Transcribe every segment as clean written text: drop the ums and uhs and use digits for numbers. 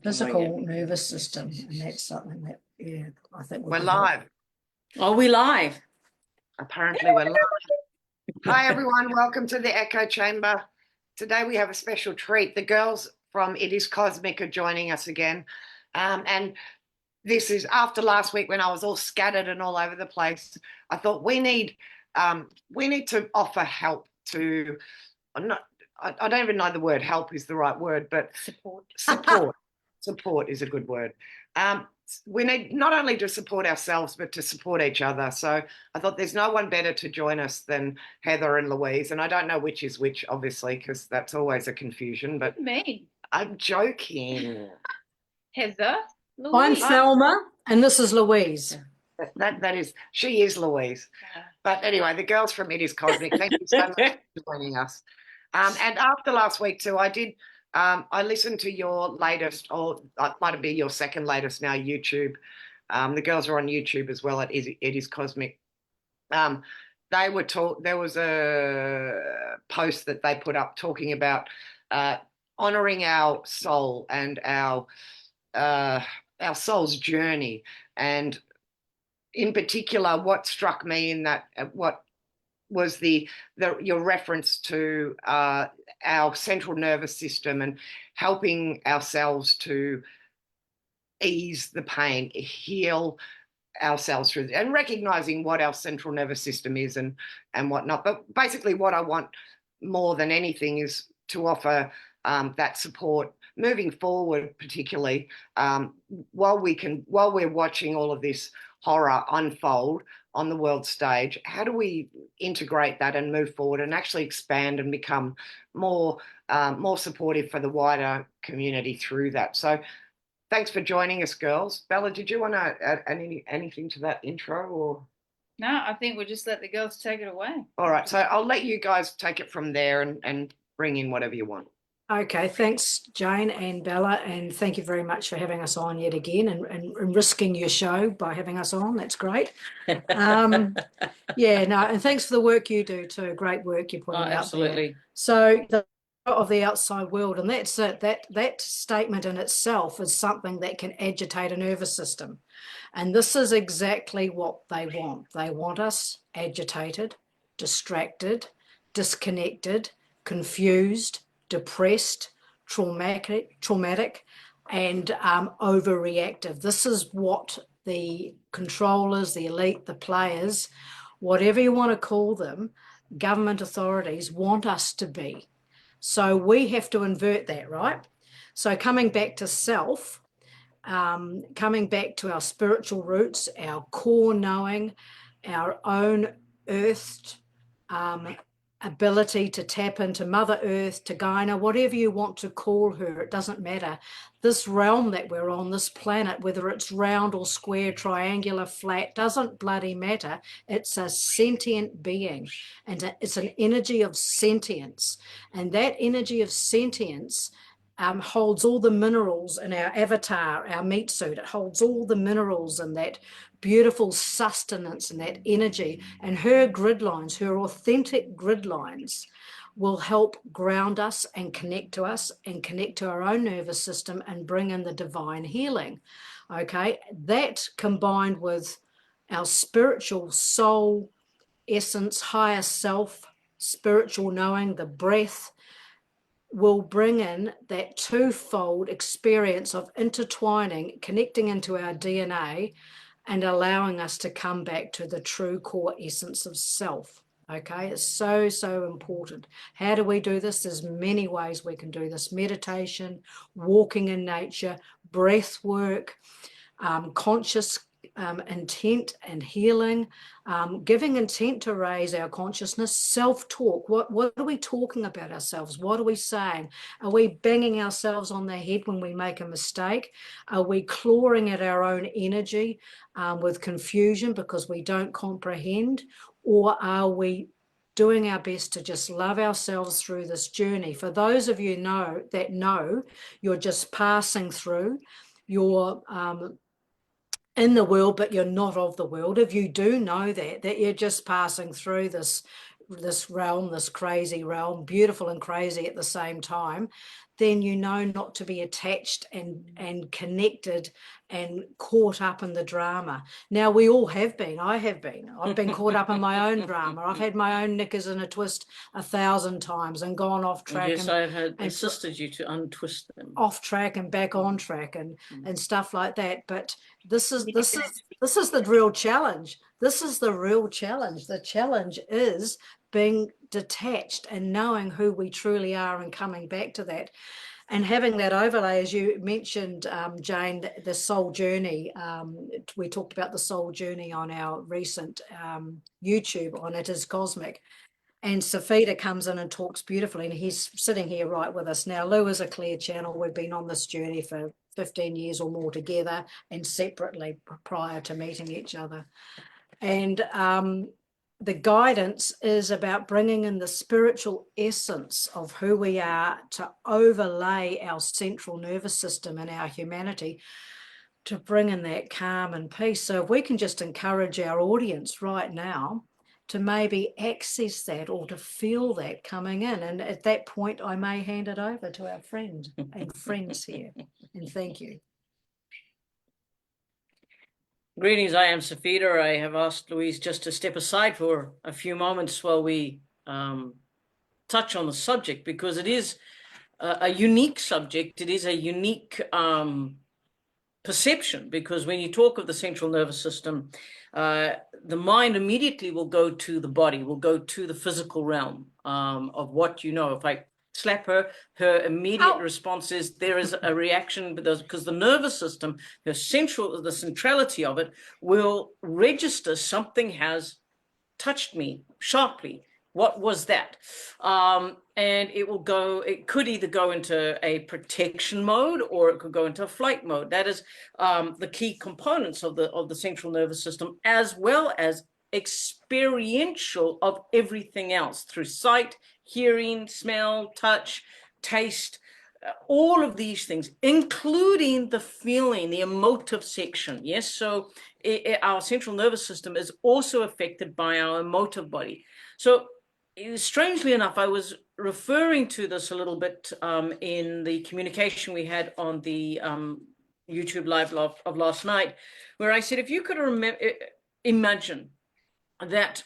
physical nervous system, and that's something that, yeah, I think we're live. Are we live? Apparently we're live. Hi everyone, welcome to the Echo Chamber. Today we have a special treat. The girls from It Is Cosmic are joining us again. And this is after last week when I was all scattered and all over the place. I thought we need to offer help to, I don't even know the word help is the right word, but support is a good word. We need not only to support ourselves, but to support each other. So I thought there's no one better to join us than Heather and Louise. And I don't know which is which, obviously, because that's always a confusion. But Me. I'm joking. Heather. Louise. I'm Thelma, and this is Louise. She is Louise. But anyway, the girls from It Is Cosmic, thank you so much for joining us. And after last week too, I listened to your latest, or it might be your second latest now, YouTube. The girls are on YouTube as well at It Is Cosmic. There was a post that they put up talking about honoring our soul and our soul's journey. And in particular, what struck me in that, what was your reference to our central nervous system and helping ourselves to ease the pain, heal ourselves through, and recognizing what our central nervous system is and whatnot. But basically what I want more than anything is to offer that support moving forward, particularly while we're watching all of this horror unfold on the world stage. How do we integrate that and move forward and actually expand and become more supportive for the wider community through that? So thanks for joining us, girls. Bella, did you want to add anything to that intro? Or no, I think we'll just let the girls take it away. All right, so I'll let you guys take it from there and bring in whatever you want. Okay, thanks, Jane and Bella, and thank you very much for having us on yet again and risking your show by having us on. That's great. Yeah, no, and thanks for the work you do too. Great work you're putting out absolutely there. So of the outside world, and that's it. That statement in itself is something that can agitate a nervous system, and this is exactly what they want. They want us agitated, distracted, disconnected, confused, depressed, traumatic, and overreactive. This is what the controllers, the elite, the players, whatever you want to call them, government authorities want us to be. So we have to invert that, right? So coming back to self, coming back to our spiritual roots, our core knowing, our own earthed ability to tap into Mother Earth, to Gaia, whatever you want to call her, it doesn't matter. This realm that we're on, this planet, whether it's round or square, triangular, flat, doesn't bloody matter. It's a sentient being, and it's an energy of sentience. And that energy of sentience holds all the minerals in our avatar, our meat suit. It holds all the minerals and that beautiful sustenance and that energy. And her grid lines, her authentic grid lines, will help ground us and connect to our own nervous system and bring in the divine healing. Okay, that combined with our spiritual soul essence, higher self, spiritual knowing, the breath, will bring in that twofold experience of intertwining, connecting into our DNA and allowing us to come back to the true core essence of self. Okay, it's so, so important. How do we do this? There's many ways we can do this. Meditation, walking in nature, breath work, conscious intent and healing, giving intent to raise our consciousness, self-talk. What are we talking about ourselves? What are we saying? Are we banging ourselves on the head when we make a mistake? Are we clawing at our own energy with confusion because we don't comprehend? Or are we doing our best to just love ourselves through this journey? For those of you know you're just passing through, you're in the world, but you're not of the world. If you do know that you're just passing through this realm, this crazy realm, beautiful and crazy at the same time, then you know not to be attached and connected and caught up in the drama. Now, we all have been. I have been. I've been caught up in my own drama. I've had my own knickers in a twist 1,000 times and gone off track. Yes, I have assisted you to untwist them. Off track and back on track and stuff like that. But this is the real challenge. This is the real challenge. The challenge is being detached and knowing who we truly are and coming back to that. And having that overlay, as you mentioned, Jane, the soul journey. We talked about the soul journey on our recent YouTube on It Is Cosmic. And Cifehtr comes in and talks beautifully, and he's sitting here right with us now. Lou is a clear channel. We've been on this journey for 15 years or more together and separately prior to meeting each other. And the guidance is about bringing in the spiritual essence of who we are to overlay our central nervous system and our humanity to bring in that calm and peace. So if we can just encourage our audience right now to maybe access that or to feel that coming in. And at that point, I may hand it over to our friend and friends here. And thank you. Greetings, I am Cifehtr. I have asked Louise just to step aside for a few moments while we touch on the subject, because it is a unique subject. It is a unique perception, because when you talk of the central nervous system, the mind immediately will go to the body, will go to the physical realm of what you know. If I slap her, her immediate response is there is a reaction, because the nervous system, the centrality of it will register something has touched me sharply. What was that? And it will go, it could either go into a protection mode or it could go into a flight mode. That is the key components of the central nervous system, as well as experiential of everything else through sight, hearing, smell, touch, taste, all of these things, including the feeling, the emotive section. Yes, so our central nervous system is also affected by our emotive body. So strangely enough, I was referring to this a little bit in the communication we had on the YouTube live of last night, where I said, if you could imagine that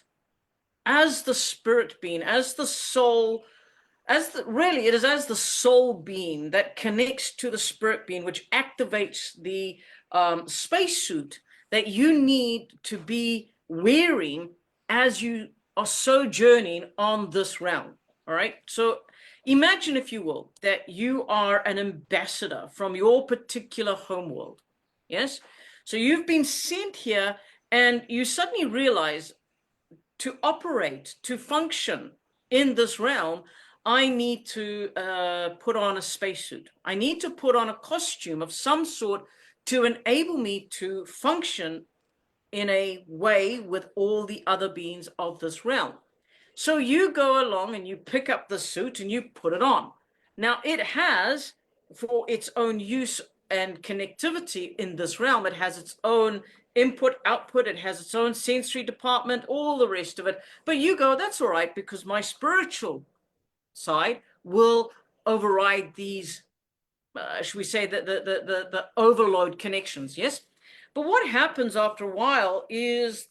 as the spirit being, as the soul, really it is as the soul being that connects to the spirit being, which activates the spacesuit that you need to be wearing as you are sojourning on this realm. All right. So imagine, if you will, that you are an ambassador from your particular homeworld. Yes. So you've been sent here and you suddenly realize, to operate, to function in this realm, I need to put on a spacesuit. I need to put on a costume of some sort to enable me to function in a way with all the other beings of this realm. So you go along and you pick up the suit and you put it on. Now it has, for its own use and connectivity in this realm, it has its own input, output, it has its own sensory department, all the rest of it. But you go, that's all right, because my spiritual side will override these, should we say, the overload connections, yes? But what happens after a while is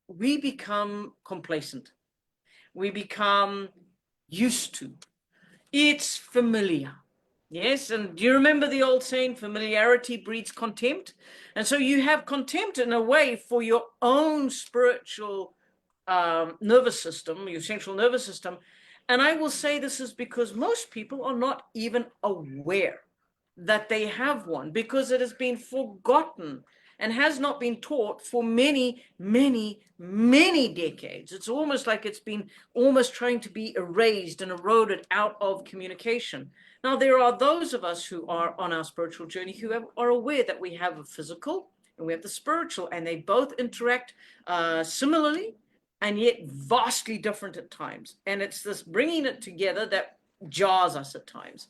we become complacent. We become used to. It's familiar. Yes, and do you remember the old saying, familiarity breeds contempt? And so you have contempt in a way for your own spiritual nervous system, your central nervous system. And I will say this is because most people are not even aware that they have one, because it has been forgotten and has not been taught for many, many, many decades. It's almost like it's been almost trying to be erased and eroded out of communication. Now, there are those of us who are on our spiritual journey who are aware that we have a physical and we have the spiritual, and they both interact similarly and yet vastly different at times. And it's this bringing it together that jars us at times.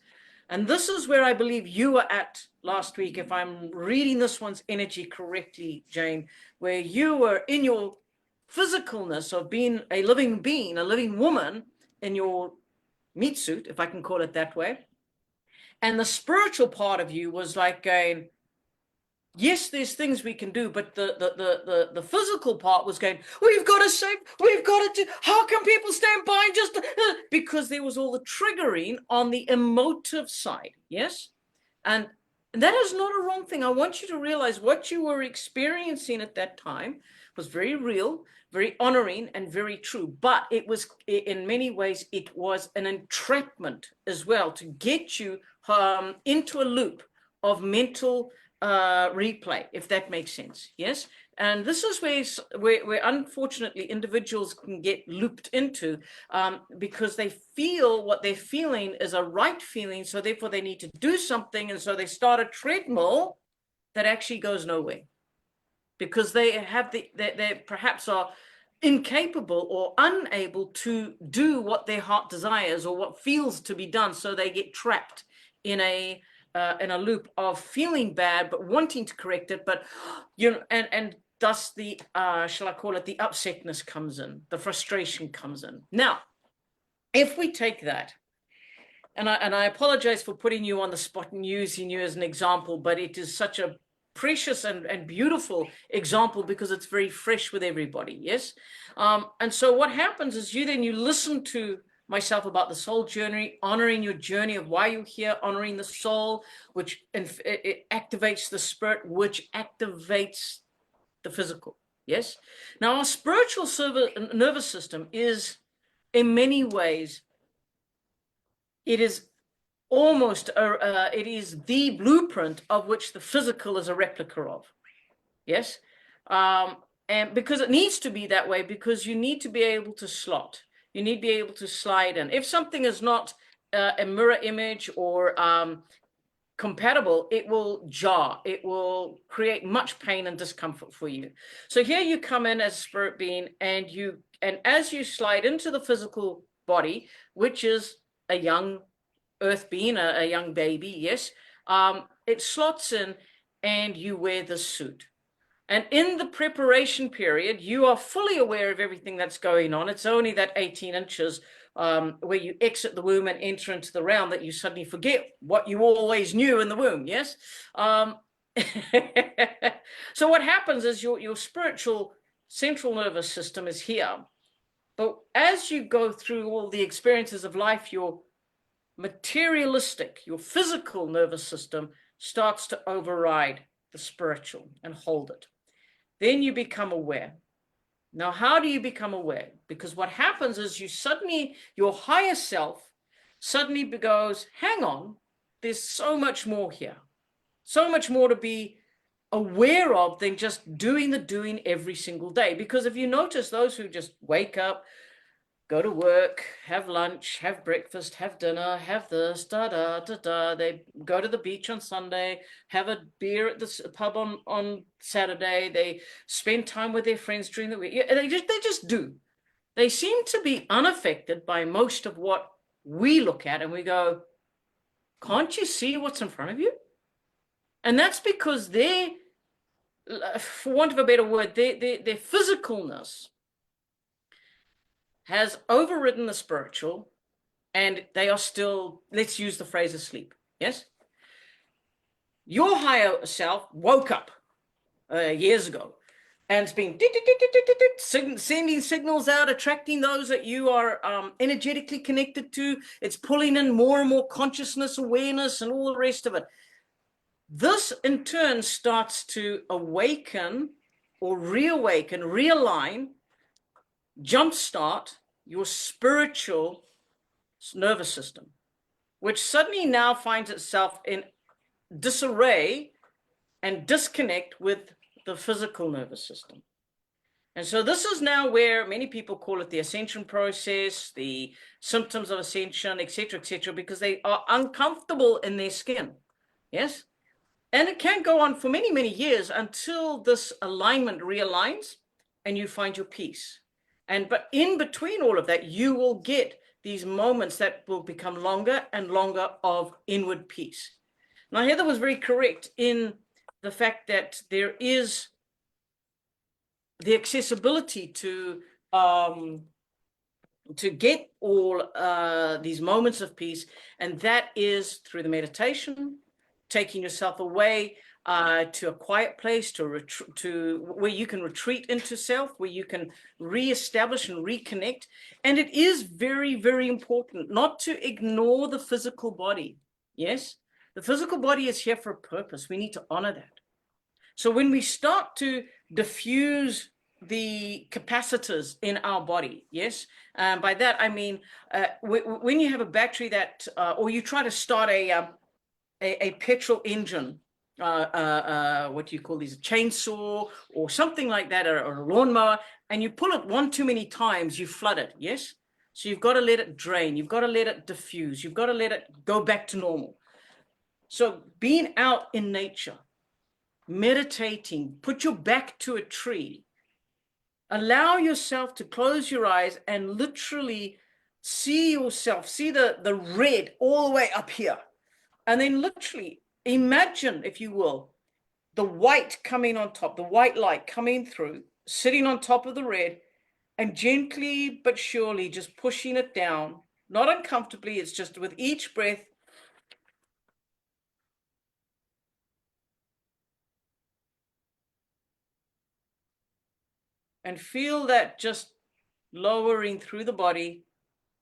And this is where I believe you were at last week, if I'm reading this one's energy correctly, Jane, where you were in your physicalness of being a living being, a living woman in your meat suit, if I can call it that way. And the spiritual part of you was like going, yes, there's things we can do, but the physical part was going, we've got to save, we've got to do, how can people stand by just because there was all the triggering on the emotive side, yes? And that is not a wrong thing. I want you to realize what you were experiencing at that time was very real, very honoring, and very true. But it was, in many ways, it was an entrapment as well to get you into a loop of mental replay, if that makes sense. Yes. And this is where unfortunately individuals can get looped into because they feel what they're feeling is a right feeling, so therefore they need to do something, and so they start a treadmill that actually goes nowhere because they perhaps are incapable or unable to do what their heart desires or what feels to be done, so they get trapped in a loop of feeling bad but wanting to correct it, but and thus the shall I call it, the upsetness comes in, the frustration comes in. Now, if we take that, and I apologize for putting you on the spot and using you as an example, but it is such a precious and beautiful example because it's very fresh with everybody, yes? And so what happens is you listen to myself about the soul journey, honoring your journey of why you're here, honoring the soul, which it activates the spirit, which activates the physical, yes? Now, our spiritual nervous system is, in many ways, it is almost it is the blueprint of which the physical is a replica of, yes? And because it needs to be that way, because you need to be able to slot, you need to be able to slide in. If something is not a mirror image or compatible, it will jar, it will create much pain and discomfort for you. So here you come in as a spirit being, and as you slide into the physical body, which is a young earth being, a young baby, yes, it slots in and you wear the suit. And in the preparation period, you are fully aware of everything that's going on. It's only that 18 inches where you exit the womb and enter into the realm that you suddenly forget what you always knew in the womb, yes? So what happens is your spiritual central nervous system is here. But as you go through all the experiences of life, your materialistic, your physical nervous system starts to override the spiritual and hold it. Then you become aware. Now, how do you become aware? Because what happens is your higher self suddenly goes, hang on, there's so much more here. So much more to be aware of than just doing the doing every single day. Because if you notice, those who just wake up, go to work, have lunch, have breakfast, have dinner, have this, they go to the beach on Sunday, have a beer at the pub on Saturday, they spend time with their friends during the week. They just do. They seem to be unaffected by most of what we look at and we go, can't you see what's in front of you? And that's because for want of a better word, their physicalness has overridden the spiritual, and they are still, let's use the phrase, asleep. Yes? Your higher self woke up years ago and it's been sending signals out, attracting those that you are energetically connected to. It's pulling in more and more consciousness, awareness, and all the rest of it. This in turn starts to awaken or reawaken, realign, jumpstart your spiritual nervous system, which suddenly now finds itself in disarray and disconnect with the physical nervous system. And so this is now where many people call it the ascension process, the symptoms of ascension, etc., because they are uncomfortable in their skin. Yes? And it can go on for many, many years until this alignment realigns and you find your peace. But in between all of that, you will get these moments that will become longer and longer of inward peace. Now, Heather was very correct in the fact that there is the accessibility to to get all these moments of peace, and that is through the meditation, taking yourself away to a quiet place, to where you can retreat into self, where you can reestablish and reconnect. And it is very, very important not to ignore the physical body. Yes, the physical body is here for a purpose. We need to honor that. So when we start to diffuse the capacitors in our body, yes, by that I mean when you have a battery that, or you try to start a petrol engine, what do you call these, a chainsaw or something like that, or a lawnmower, and you pull it one too many times, you flood it, yes? So you've got to let it drain, you've got to let it diffuse, you've got to let it go back to normal. So being out in nature, meditating, put your back to a tree, allow yourself to close your eyes and literally see yourself, see the red all the way up here. And then literally imagine, if you will, the white coming on top, the white light coming through, sitting on top of the red, and gently but surely just pushing it down, not uncomfortably, it's just with each breath. And feel that just lowering through the body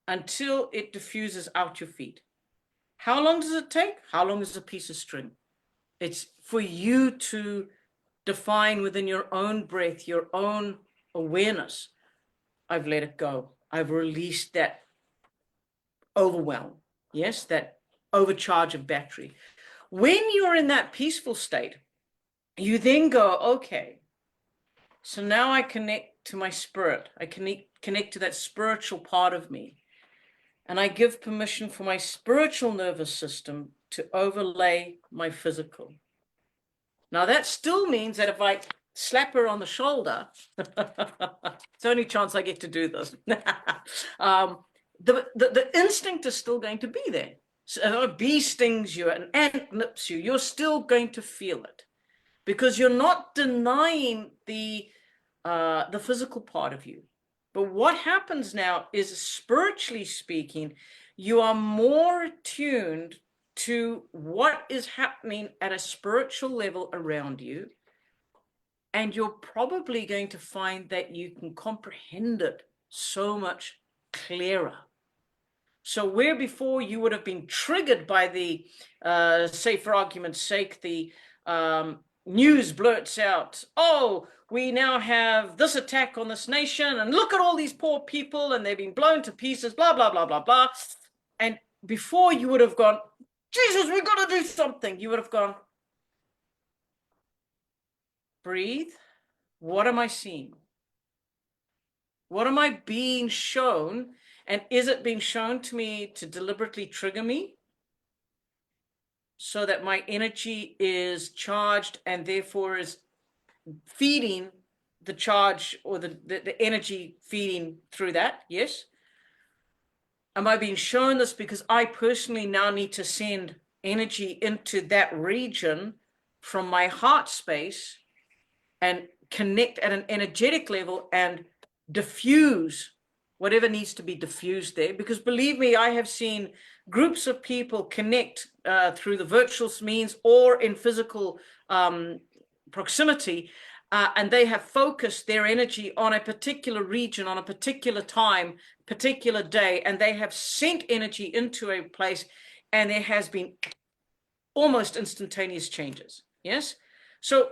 until it diffuses out your feet. How long does it take? How long is a piece of string? It's for you to define within your own breath, your own awareness. I've let it go. I've released that overwhelm. Yes, that overcharge of battery. When you're in that peaceful state, you then go, okay, so now I connect to my spirit. I connect to that spiritual part of me. And I give permission for my spiritual nervous system to overlay my physical. Now that still means that if I slap her on the shoulder, it's the only chance I get to do this. The instinct is still going to be there. So if a bee stings you, an ant nips you, you're still going to feel it, because you're not denying the physical part of you. But what happens now is, spiritually speaking, you are more attuned to what is happening at a spiritual level around you. And you're probably going to find that you can comprehend it so much clearer. So where before you would have been triggered by the, say for argument's sake, the news blurts out, oh, we now have this attack on this nation, and look at all these poor people, and they've been blown to pieces, blah, blah, blah, blah, blah. And before you would have gone, Jesus, we've got to do something. You would have gone, breathe. What am I seeing? What am I being shown? And is it being shown to me to deliberately trigger me, so that my energy is charged and therefore is feeding the charge, or the energy feeding through that? Yes. Am I being shown this because I personally now need to send energy into that region from my heart space and connect at an energetic level and diffuse whatever needs to be diffused there? Because believe me, I have seen groups of people connect through the virtual means or in physical proximity, and they have focused their energy on a particular region, on a particular time, particular day, and they have sent energy into a place, and there has been almost instantaneous changes. Yes. So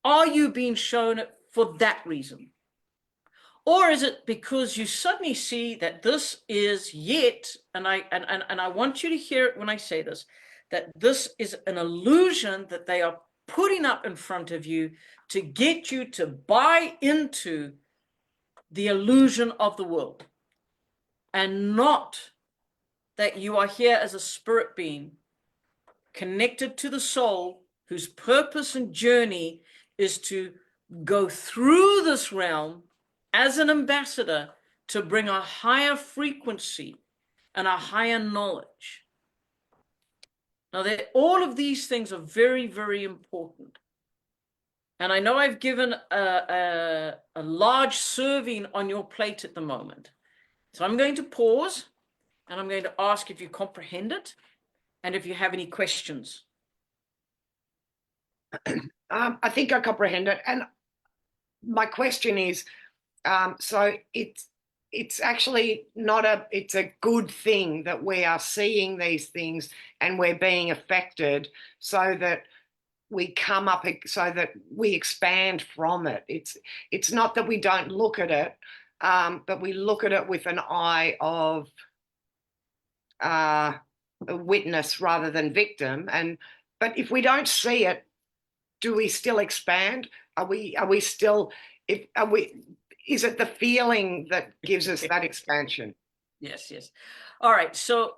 are you being shown it for that reason? Or is it because you suddenly see that this is yet, and I want you to hear it when I say this, that this is an illusion that they are putting up in front of you to get you to buy into the illusion of the world, and not that you are here as a spirit being connected to the soul, whose purpose and journey is to go through this realm as an ambassador to bring a higher frequency and a higher knowledge. Now, all of these things are very, very important. And I know I've given a large serving on your plate at the moment. So I'm going to pause and I'm going to ask if you comprehend it and if you have any questions. I think I comprehend it. And my question is, so it's actually it's a good thing that we are seeing these things and we're being affected so that we come up, so that we expand from it. It's not that we don't look at it, but we look at it with an eye of a witness rather than victim. But if we don't see it, do we still expand? Are we still, is it the feeling that gives us that expansion? Yes. All right. So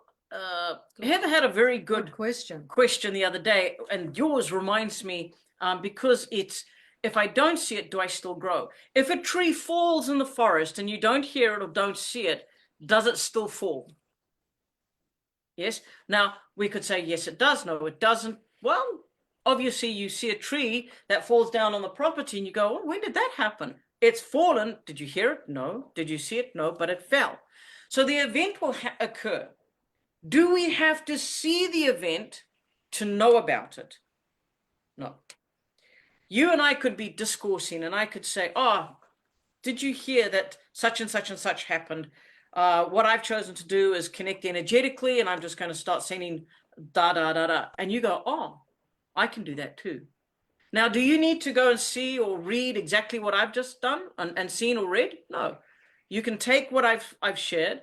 Heather had a very good question the other day, and yours reminds me, because it's, if I don't see it, do I still grow? If a tree falls in the forest and you don't hear it or don't see it, does it still fall? Yes. Now, we could say, yes, it does. No, it doesn't. Well, obviously, you see a tree that falls down on the property and you go, oh, when did that happen? It's fallen. Did you hear it? No. Did you see it? No, but it fell. So the event will occur. Do we have to see the event to know about it? No. You and I could be discoursing and I could say, oh, did you hear that such and such and such happened? What I've chosen to do is connect energetically, and I'm just going to start sending da, da, da, da. And you go, oh, I can do that too. Now, do you need to go and see or read exactly what I've just done and seen or read? No. You can take what I've shared.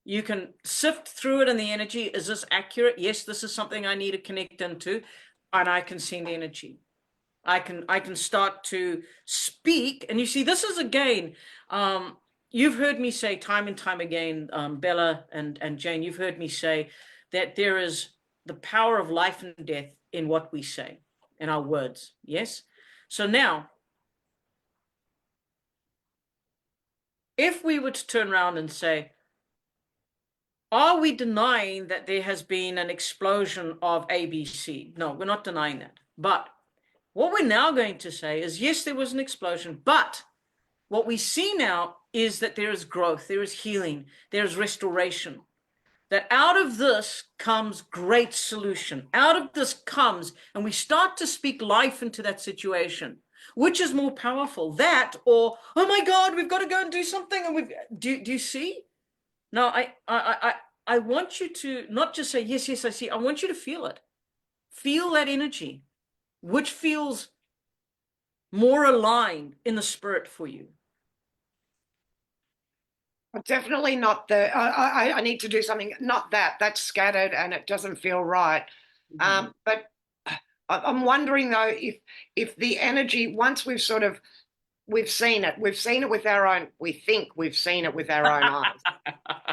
You can sift through it in the energy. Is this accurate? Yes, this is something I need to connect into, and I can send energy. I can start to speak. And you see, this is again, you've heard me say time and time again, Bella and Jane, you've heard me say that there is the power of life and death in what we say, in our words. Yes. So now, if we were to turn around and say, are we denying that there has been an explosion of ABC? No, we're not denying that. But what we're now going to say is, yes, there was an explosion, but what we see now is that there is growth, there is healing, there is restoration. That out of this comes great solution. Out of this comes, and we start to speak life into that situation. Which is more powerful, that or, oh my God, we've got to go and do something? And do you see? Now, I want you to not just say, yes, I see. I want you to feel it. Feel that energy, which feels more aligned in the spirit for you. Definitely not I need to do something, not that. That's scattered and it doesn't feel right. Mm-hmm. But I'm wondering though, if the energy, once we've seen it with our own, we think we've seen it with our own eyes.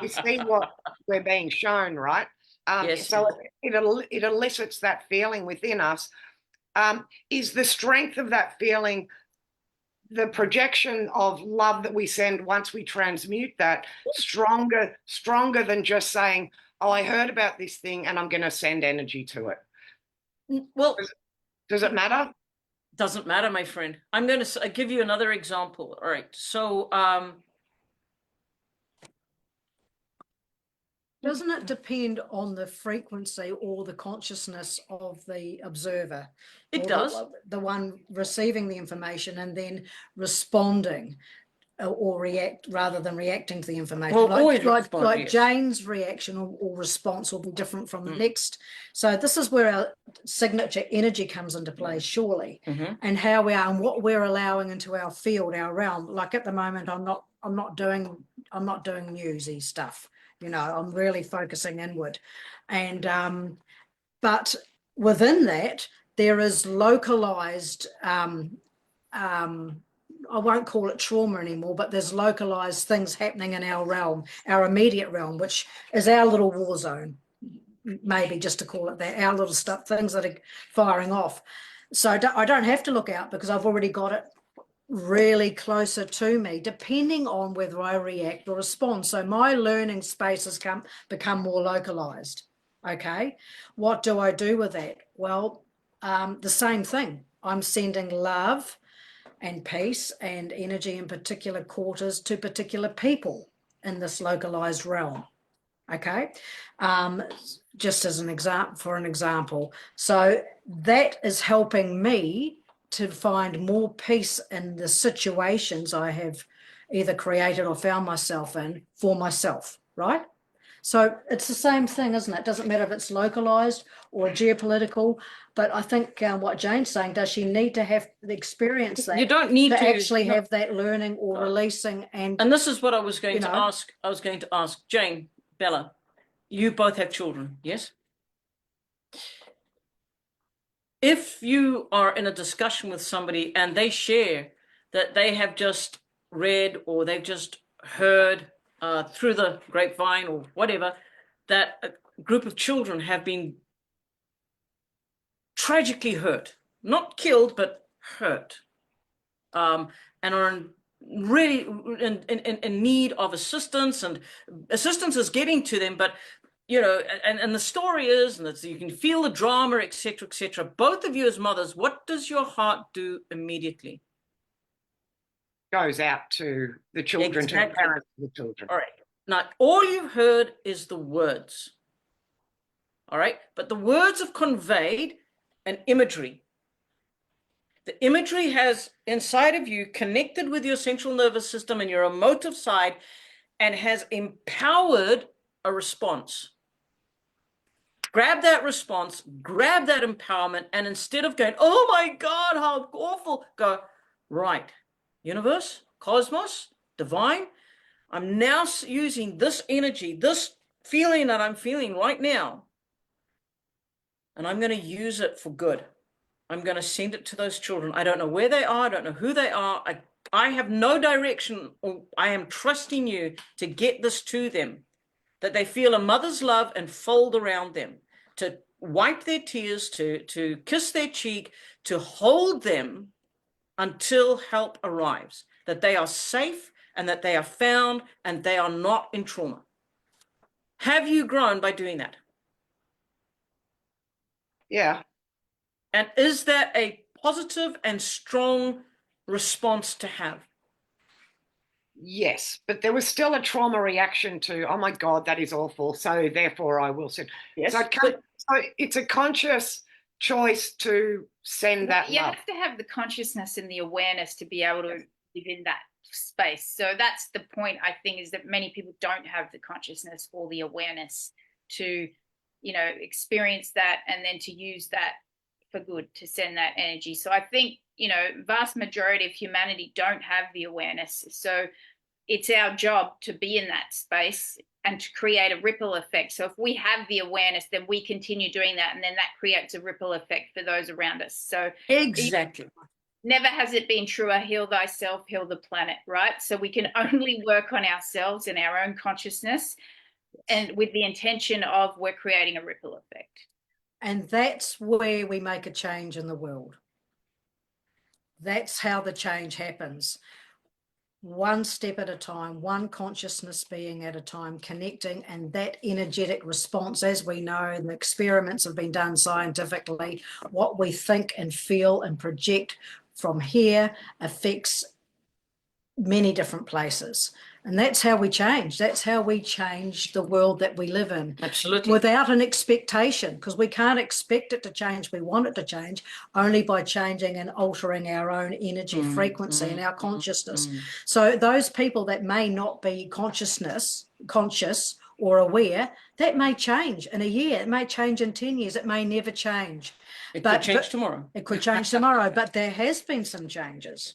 We see what we're being shown, right? Yes. So it elicits that feeling within us. Is the strength of that feeling the projection of love that we send once we transmute that stronger than just saying, oh, I heard about this thing and I'm going to send energy to it? Well, does it matter? Doesn't matter, my friend. I'm going to give you another example. All right. So, doesn't it depend on the frequency or the consciousness of the observer? It does. The one receiving the information and then responding or react rather than reacting to the information. Well, like yes. Jane's reaction or response will be different from the next. So this is where our signature energy comes into play, surely, and how we are and what we're allowing into our field, our realm. Like at the moment, I'm not doing newsy stuff. You know, I'm really focusing inward, and but within that there is localized. I won't call it trauma anymore, but there's localized things happening in our realm, our immediate realm, which is our little war zone, maybe just to call it that, our little stuff, things that are firing off. So I don't have to look out because I've already got it really closer to me, depending on whether I react or respond. So my learning spaces become more localized. Okay, what do I do with that? Well, the same thing. I'm sending love and peace and energy in particular quarters to particular people. in this localized realm. Okay, just as an example. So that is helping me to find more peace in the situations I have either created or found myself in for myself, right? So it's the same thing, isn't it? It doesn't matter if it's localized or geopolitical, but I think what Jane's saying, does she need to have the experience that You don't need to to actually have that learning or releasing? And this is what I was going to ask. I was going to ask Jane, Bella, you both have children, yes? If you are in a discussion with somebody and they share that they have just read or they've just heard through the grapevine or whatever, that a group of children have been tragically hurt, not killed, but hurt, and are really in need of assistance, and assistance is getting to them, but you know, and the story is, and it's, you can feel the drama, etc., etc. Both of you as mothers, what does your heart do immediately? Goes out to the children, to the parents of the children. All right. Now, all you've heard is the words. All right. But the words have conveyed an imagery. The imagery has inside of you connected with your central nervous system and your emotive side and has empowered a response. Grab that response, grab that empowerment, and instead of going, oh my God, how awful, go, right, universe, cosmos, divine, I'm now using this energy, this feeling that I'm feeling right now, and I'm going to use it for good. I'm going to send it to those children. I don't know where they are. I don't know who they are. I have no direction. I am trusting you to get this to them, that they feel a mother's love and fold around them, to wipe their tears, to kiss their cheek, to hold them until help arrives, that they are safe and that they are found and they are not in trauma. Have you grown by doing that? Yeah. And is that a positive and strong response to have? Yes, but there was still a trauma reaction to, oh my God, that is awful, so therefore I will send. Yes, so it's a conscious choice to send that you love. have to have the consciousness and the awareness to be able to live in that space. So that's the point, I think, is that many people don't have the consciousness or the awareness to, you know, experience that and then to use that for good, to send that energy. So I think, you know, vast majority of humanity don't have the awareness. So it's our job to be in that space and to create a ripple effect. So if we have the awareness, then we continue doing that, and then that creates a ripple effect for those around us. So exactly. Never has it been truer, heal thyself, heal the planet, right? So we can only work on ourselves and our own consciousness, and with the intention of we're creating a ripple effect. And that's where we make a change in the world. That's how the change happens. One step at a time, one consciousness being at a time, connecting, and that energetic response, as we know, and the experiments have been done scientifically, what we think and feel and project from here affects many different places. And that's how we change. That's how we change the world that we live in. Absolutely. Without an expectation, because we can't expect it to change. We want it to change only by changing and altering our own energy frequency and our consciousness. So those people that may not be conscious or aware, that may change in a year. It may change in 10 years. It may never change. It could change tomorrow. It could change tomorrow, but there has been some changes.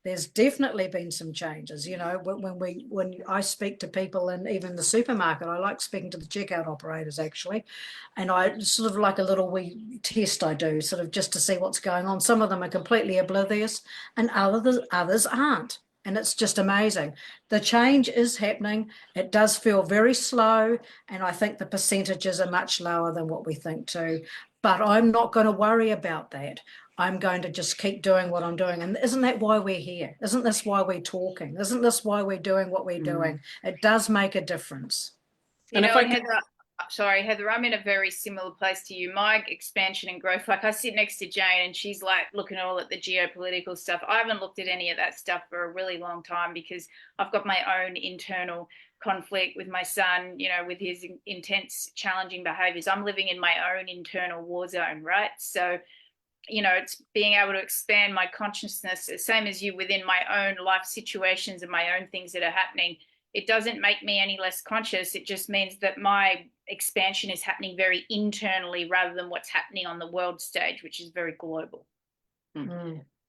There's definitely been some changes. You know, when I speak to people in even the supermarket, I like speaking to the checkout operators actually, and I sort of like a little wee test I do, sort of just to see what's going on. Some of them are completely oblivious, and others aren't. And it's just amazing. The change is happening. It does feel very slow, and I think the percentages are much lower than what we think too. But I'm not going to worry about that. I'm going to just keep doing what I'm doing. And isn't that why we're here? Isn't this why we're talking? Isn't this why we're doing what we're doing? It does make a difference. You know, Heather, Sorry, Heather, I'm in a very similar place to you. My expansion and growth, like I sit next to Jane and she's like looking all at the geopolitical stuff. I haven't looked at any of that stuff for a really long time because I've got my own internal conflict with my son, you know, with his intense, challenging behaviors. I'm living in my own internal war zone, right? So, you know, it's being able to expand my consciousness, same as you, within my own life situations and my own things that are happening. It doesn't make me any less conscious. It just means that my expansion is happening very internally rather than what's happening on the world stage, which is very global.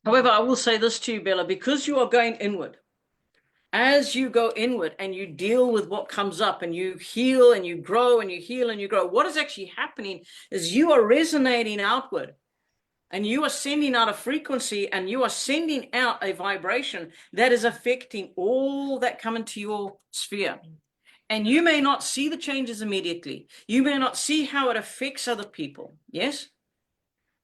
However, I will say this to you, Bella, because you are going inward, as you go inward and you deal with what comes up and you heal and you grow and you heal and you grow, what is actually happening is you are resonating outward. And you are sending out a frequency and you are sending out a vibration that is affecting all that come into your sphere. And you may not see the changes immediately. You may not see how it affects other people. Yes?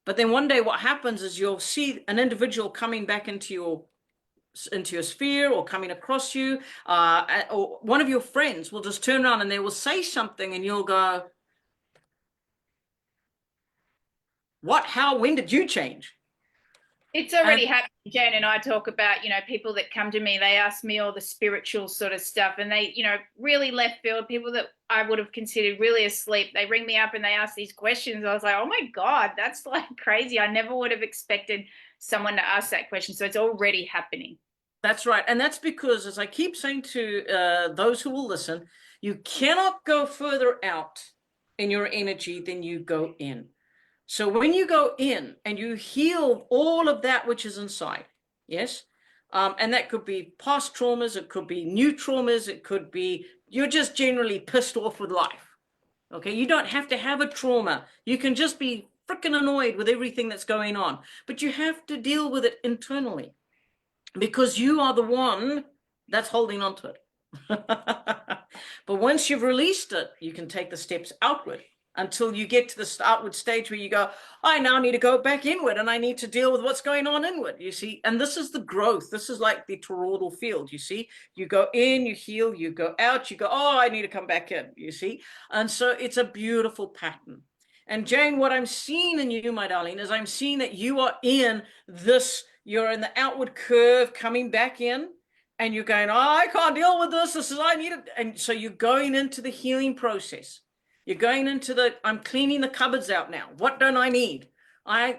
But then one day what happens is you'll see an individual coming back into your sphere or coming across you, or one of your friends will just turn around and they will say something and you'll go, what, how, when did you change? It's already happening. Jen and I talk about, you know, people that come to me, they ask me all the spiritual sort of stuff and they, you know, really left field, people that I would have considered really asleep. They ring me up and they ask these questions. I was like, oh my God, that's like crazy. I never would have expected someone to ask that question. So it's already happening. That's right. And that's because, as I keep saying to those who will listen, you cannot go further out in your energy than you go in. So when you go in and you heal all of that which is inside, yes, and that could be past traumas, it could be new traumas, it could be you're just generally pissed off with life. Okay, you don't have to have a trauma. You can just be freaking annoyed with everything that's going on, but you have to deal with it internally because you are the one that's holding on to it. But once you've released it, you can take the steps outward until you get to the outward stage where you go, I now need to go back inward and I need to deal with what's going on inward, you see. And this is the growth. This is like the toroidal field, you see. You go in, you heal, you go out, you go, oh, I need to come back in, you see. And so it's a beautiful pattern. And Jane, what I'm seeing in you, my darling, is I'm seeing that you are in this, you're in the outward curve coming back in. And you're going, oh, I can't deal with this. This is, I need it. And so you're going into the healing process. You're going into the, I'm cleaning the cupboards out now. What don't I need?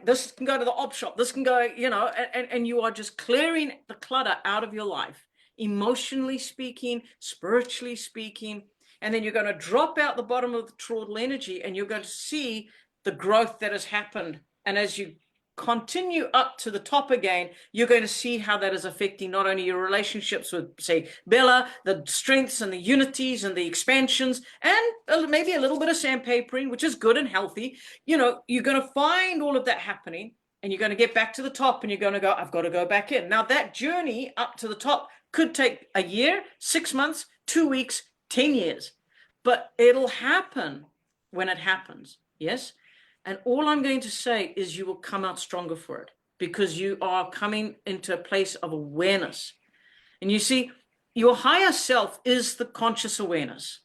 This can go to the op shop. This can go, you know, and you are just clearing the clutter out of your life, emotionally speaking, spiritually speaking. And then you're going to drop out the bottom of the toroidal energy and you're going to see the growth that has happened. And as you continue up to the top again, you're going to see how that is affecting not only your relationships with, say, Bella, the strengths and the unities and the expansions, and maybe a little bit of sandpapering, which is good and healthy. You know, you're going to find all of that happening and you're going to get back to the top and you're going to go, I've got to go back in. Now, that journey up to the top could take a year, 6 months, 2 weeks, 10 years, but it'll happen when it happens. Yes. And all I'm going to say is you will come out stronger for it because you are coming into a place of awareness. And you see, your higher self is the conscious awareness.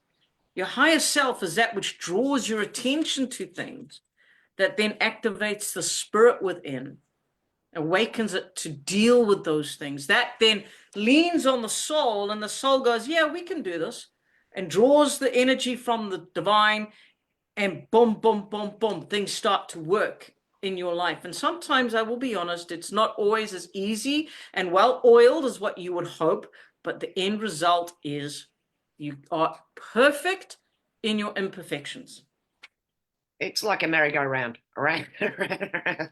Your higher self is that which draws your attention to things that then activates the spirit within, awakens it to deal with those things. That then leans on the soul and the soul goes, yeah, we can do this, and draws the energy from the divine. And boom, boom, boom, boom, things start to work in your life. And sometimes, I will be honest, it's not always as easy and well-oiled as what you would hope, but the end result is you are perfect in your imperfections. It's like a merry-go-round, around. I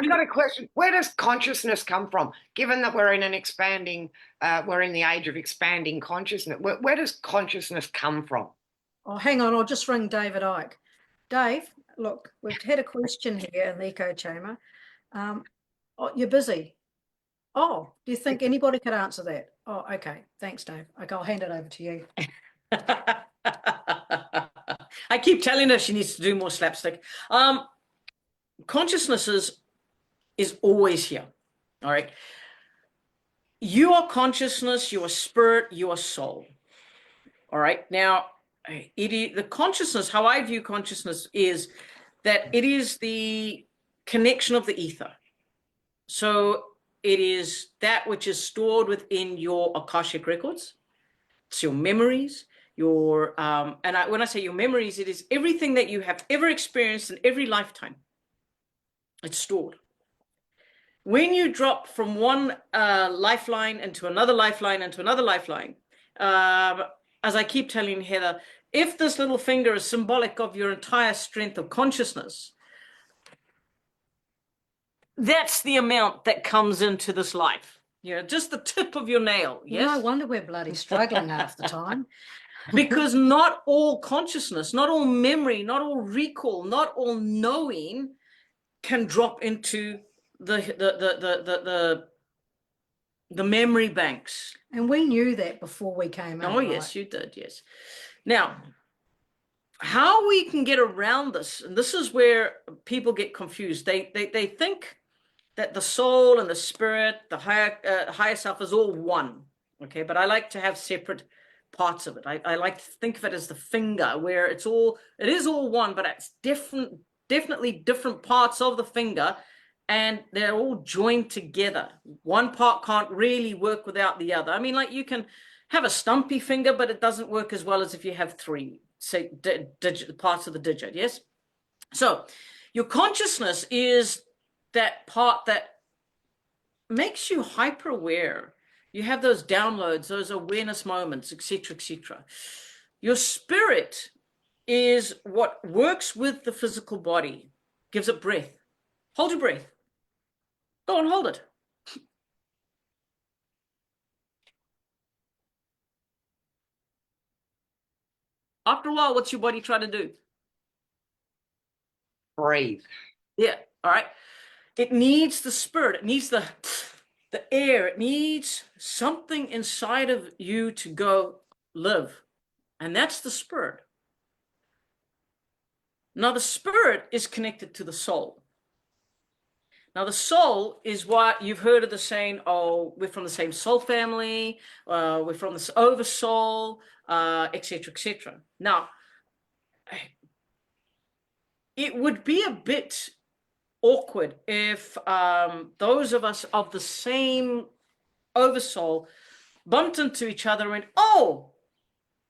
got a question. Where does consciousness come from? Given that we're in an expanding, we're in the age of expanding consciousness, where does consciousness come from? Oh, hang on, I'll just ring David Icke. Dave, look, we've had a question here in the echo chamber. Oh, you're busy. Oh, do you think anybody could answer that? Oh, okay. Thanks, Dave. Okay, I'll hand it over to you. I keep telling her she needs to do more slapstick. Consciousness is always here. All right. You are consciousness, you are spirit, you are soul. All right. Now, the consciousness, how I view consciousness is that it is the connection of the ether. So it is that which is stored within your Akashic records. It's your memories, your when I say your memories, it is everything that you have ever experienced in every lifetime. It's stored. When you drop from one lifeline into another lifeline into another lifeline, as I keep telling Heather, if this little finger is symbolic of your entire strength of consciousness, that's the amount that comes into this life. You know, just the tip of your nail. Yes. No wonder we're bloody struggling half the time. Because not all consciousness, not all memory, not all recall, not all knowing can drop into the memory banks. And we knew that before we came in. Oh, right? yes, you did. Yes. Now, how we can get around this, and this is where people get confused. They think that the soul and the spirit, the higher self, is all one. Okay, but I like to have separate parts of it. I like to think of it as the finger, where it is all one, but it's definitely different parts of the finger, and they're all joined together. One part can't really work without the other. I mean, like, you can have a stumpy finger, but it doesn't work as well as if you have three, say, parts of the digit. Yes. So your consciousness is that part that makes you hyper aware. You have those downloads, those awareness moments, etc., etc. Your spirit is what works with the physical body, gives it breath. Hold your breath. Go and hold it. After a while, what's your body trying to do? Breathe. Yeah, all right. It needs the spirit. It needs the air. It needs something inside of you to go live. And that's the spirit. Now, the spirit is connected to the soul. Now, the soul is what you've heard of the saying, oh, we're from the same soul family, we're from this oversoul, etc., etc. Now, it would be a bit awkward if those of us of the same oversoul bumped into each other and went, oh,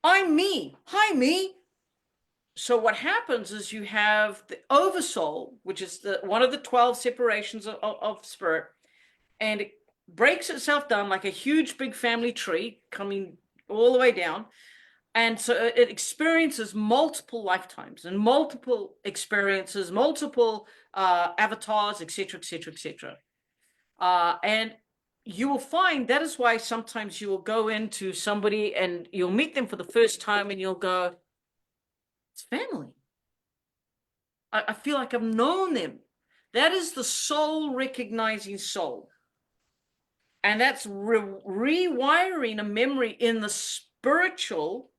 I'm me. Hi, me. So what happens is you have the oversoul, which is one of the 12 separations of spirit, and it breaks itself down like a huge big family tree coming all the way down. And so it experiences multiple lifetimes and multiple experiences, multiple avatars, etc., etc., etc. And you will find that is why sometimes you will go into somebody and you'll meet them for the first time and you'll go, it's family. I feel like I've known them. That is the soul recognizing soul. And that's rewiring a memory in the spiritual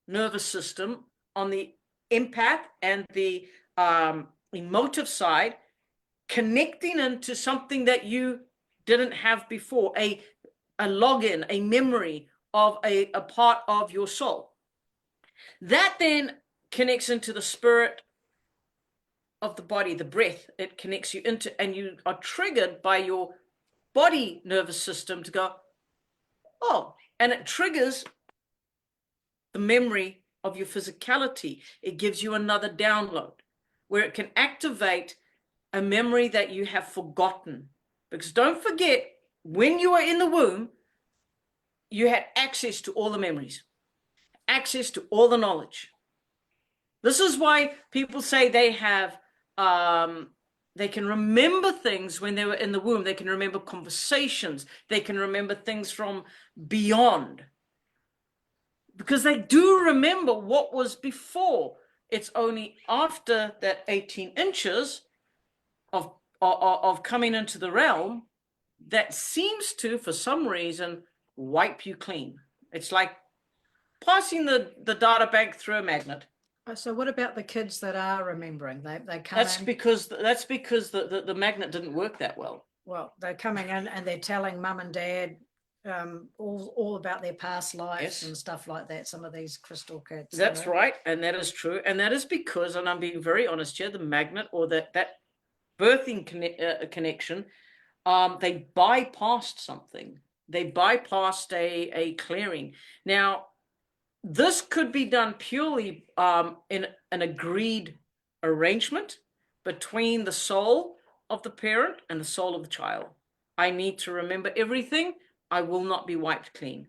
nervous system on the empath and the emotive side, connecting into something that you didn't have before, a login, a memory of a part of your soul. That then connects into the spirit of the body, the breath. It connects you into, and you are triggered by your body nervous system to go, oh, and it triggers the memory of your physicality. It gives you another download where it can activate a memory that you have forgotten. Because don't forget, when you were in the womb, you had access to all the memories, access to all the knowledge. This is why people say they have, they can remember things when they were in the womb. They can remember conversations. They can remember things from beyond. Because they do remember what was before. It's only after that 18 inches of coming into the realm that seems to, for some reason, wipe you clean. It's like passing the data bank through a magnet. So what about the kids that are remembering? They come That's in. because the magnet didn't work that well. Well, they're coming in and they're telling mum and dad all about their past lives Yes. and stuff like that. Some of these crystal kids. That's right, and that is true, and that is because, and I'm being very honest here, the magnet or that birthing connection, they bypassed something. They bypassed a clearing. Now, this could be done purely in an agreed arrangement between the soul of the parent and the soul of the child. I need to remember everything. I will not be wiped clean.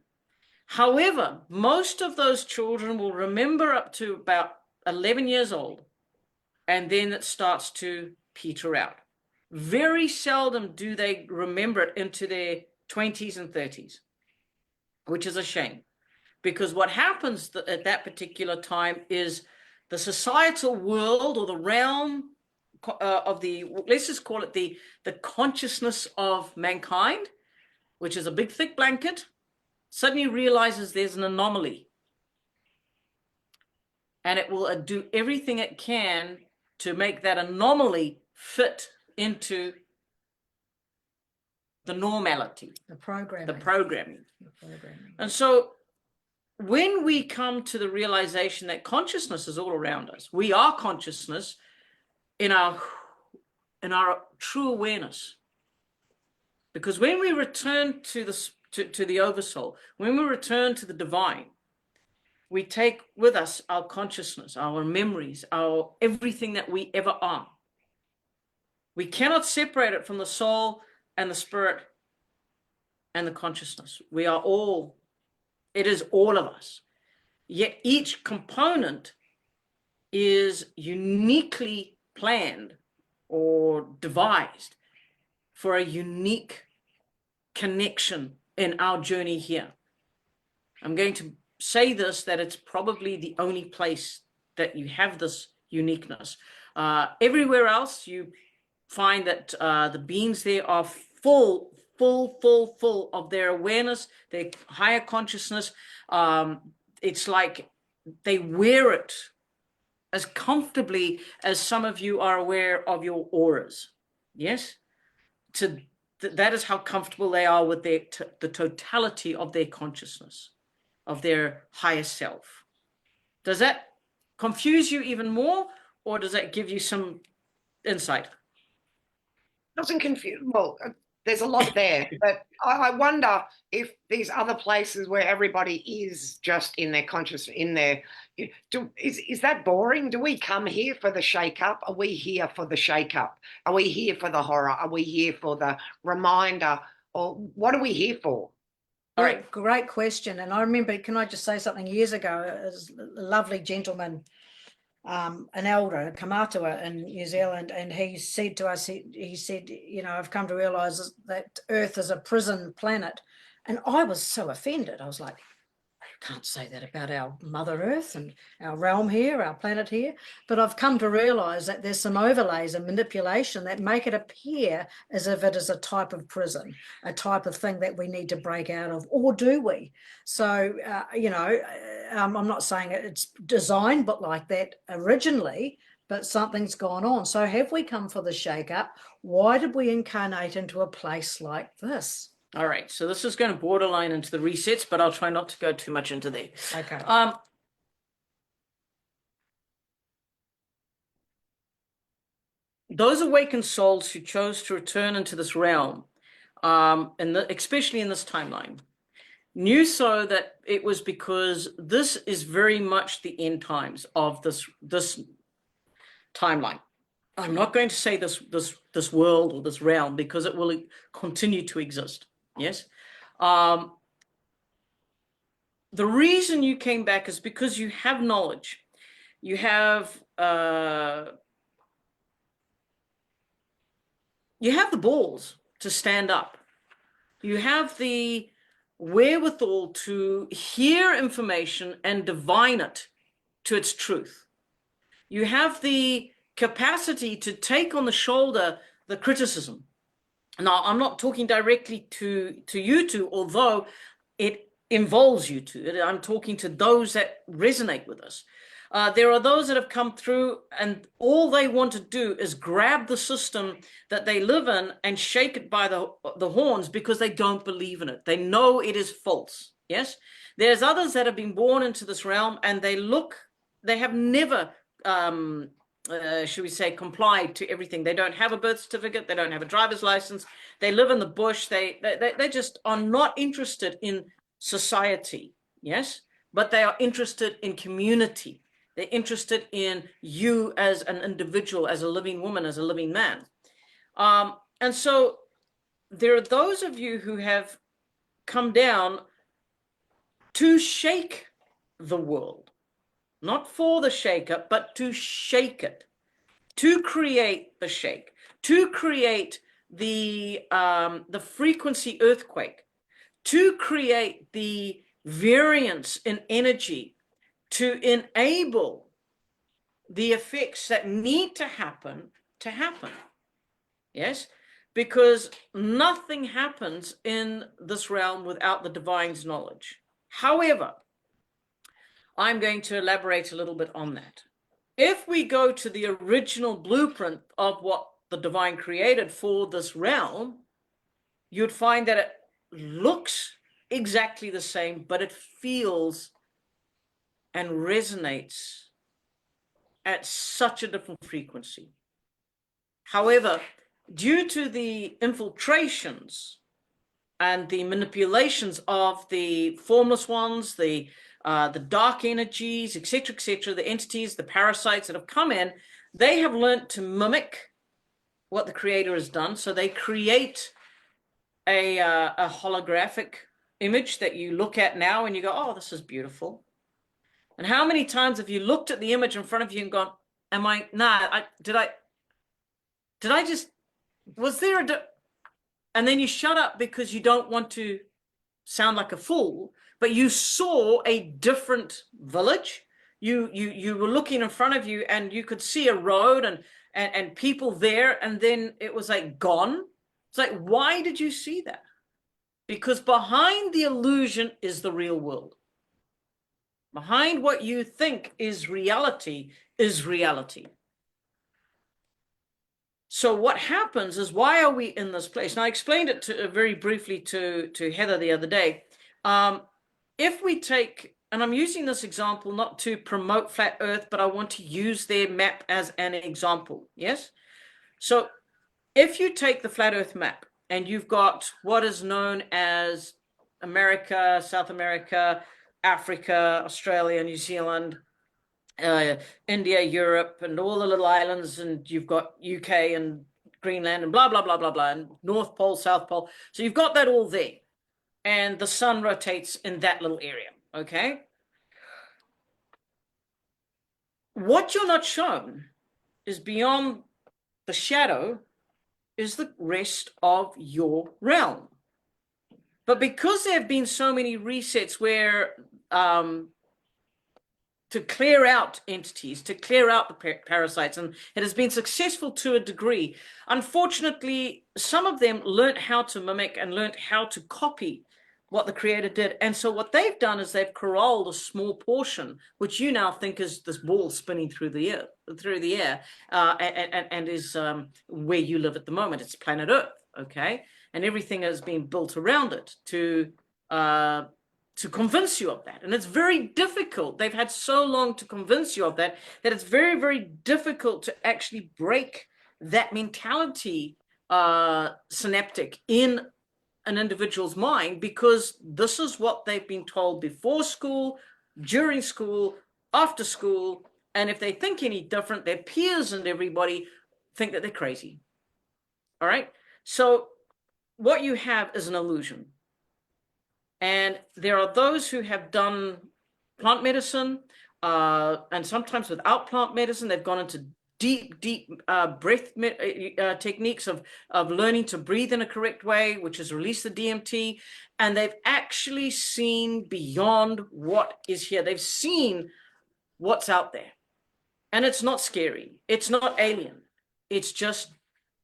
However, most of those children will remember up to about 11 years old, and then it starts to peter out. Very seldom do they remember it into their 20s and 30s, which is a shame. Because what happens at that particular time is the societal world or the realm of the, let's just call it the consciousness of mankind, which is a big thick blanket, suddenly realizes there's an anomaly. And it will do everything it can to make that anomaly fit into the normality, The programming. the programming. The programming. And so when we come to the realization that consciousness is all around us, we are consciousness in our true awareness. Because when we return to the oversoul, when we return to the divine, we take with us our consciousness, our memories, our everything that we ever are. We cannot separate it from the soul and the spirit and the consciousness. We are all, it is all of us. Yet each component is uniquely planned or devised for a unique connection in our journey here. I'm going to say this, that it's probably the only place that you have this uniqueness. Everywhere else, you find that the beings there are full of their awareness, their higher consciousness. It's like they wear it as comfortably as some of you are aware of your auras. Yes? That is how comfortable they are with the totality of their consciousness, of their higher self. Does that confuse you even more, or does that give you some insight? Doesn't confuse. Well, there's a lot there, but I wonder if these other places where everybody is just in their consciousness, in their, is that boring? Do we come here for the shake-up? Are we here for the shake-up? Are we here for the horror? Are we here for the reminder? Or what are we here for? All right. Great question. And I remember, can I just say something? Years ago, a lovely gentleman, an elder, a kamatua in New Zealand, and he said to us, he said, you know, I've come to realize that Earth is a prison planet. And I was so offended. I was like, you can't say that about our Mother Earth and our realm here, our planet here. But I've come to realize that there's some overlays and manipulation that make it appear as if it is a type of prison, a type of thing that we need to break out of, or do we? So, you know, I'm not saying it's designed but like that originally, but something's gone on. So have we come for the shake-up? Why did we incarnate into a place like this? All right, so this is going to borderline into the resets, but I'll try not to go too much into there. Okay. Those awakened souls who chose to return into this realm, especially in this timeline, knew so that it was because this is very much the end times of this timeline. I'm not going to say this world or this realm, because it will continue to exist. Yes. The reason you came back is because you have knowledge. You have the balls to stand up. You have the wherewithal to hear information and divine it to its truth. You have the capacity to take on the shoulder the criticism. Now, I'm not talking directly to you two, although it involves you two. I'm talking to those that resonate with us. There are those that have come through and all they want to do is grab the system that they live in and shake it by the horns because they don't believe in it. They know it is false. Yes. There's others that have been born into this realm and they have never, should we say, complied to everything. They don't have a birth certificate. They don't have a driver's license. They live in the bush. They just are not interested in society. Yes. But they are interested in community. They're interested in you as an individual, as a living woman, as a living man. And so there are those of you who have come down to shake the world, not for the shaker, but to shake it, to create the shake, to create the frequency earthquake, to create the variance in energy, to enable the effects that need to happen. Yes, because nothing happens in this realm without the divine's knowledge. However, I'm going to elaborate a little bit on that. If we go to the original blueprint of what the divine created for this realm, you'd find that it looks exactly the same, but it feels and resonates at such a different frequency. However, due to the infiltrations and the manipulations of the formless ones, the dark energies, etc., the entities, the parasites that have come in, they have learned to mimic what the creator has done. So they create a holographic image that you look at now and you go, oh, this is beautiful. And how many times have you looked at the image in front of you and gone, did I just, was there and then you shut up because you don't want to sound like a fool, but you saw a different village. You were looking in front of you and you could see a road and people there, and then it was like gone. It's like, why did you see that? Because behind the illusion is the real world. Behind what you think is reality is reality. So what happens is, why are we in this place? And I explained it very briefly to Heather the other day. If we take, and I'm using this example not to promote flat earth, but I want to use their map as an example. Yes. So if you take the flat earth map and you've got what is known as America, South America, Africa, Australia, New Zealand, India, Europe, and all the little islands, and you've got UK and Greenland and blah, blah, blah, blah, blah, and North Pole, South Pole. So you've got that all there. And the sun rotates in that little area, okay? What you're not shown is beyond the shadow is the rest of your realm. But because there have been so many resets where to clear out entities, to clear out the parasites, and it has been successful to a degree. Unfortunately, some of them learned how to mimic and learned how to copy what the creator did. And so what they've done is they've corralled a small portion, which you now think is this ball spinning through the air, and is where you live at the moment. It's planet Earth, okay? And everything has been built around it to convince you of that. And it's very difficult. They've had so long to convince you of that it's very, very difficult to actually break that mentality synaptic in an individual's mind, because this is what they've been told before school, during school, after school. And if they think any different, their peers and everybody think that they're crazy. All right. So what you have is an illusion. And there are those who have done plant medicine, and sometimes without plant medicine, they've gone into deep breath techniques of learning to breathe in a correct way, which has released the DMT, and they've actually seen beyond what is here. They've seen what's out there, and it's not scary. It's not alien. It's just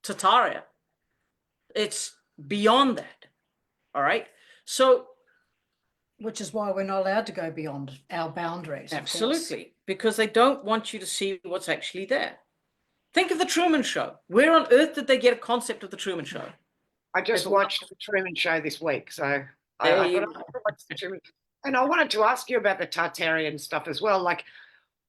Tartaria. It's beyond that. All right. So, which is why we're not allowed to go beyond our boundaries. Absolutely. because they don't want you to see what's actually there. Think of the Truman Show. Where on earth did they get a concept of the Truman Show? I just watched the Truman Show this week, so I There thought you I would watch the Truman. And I wanted to ask you about the Tartarian stuff as well. Like,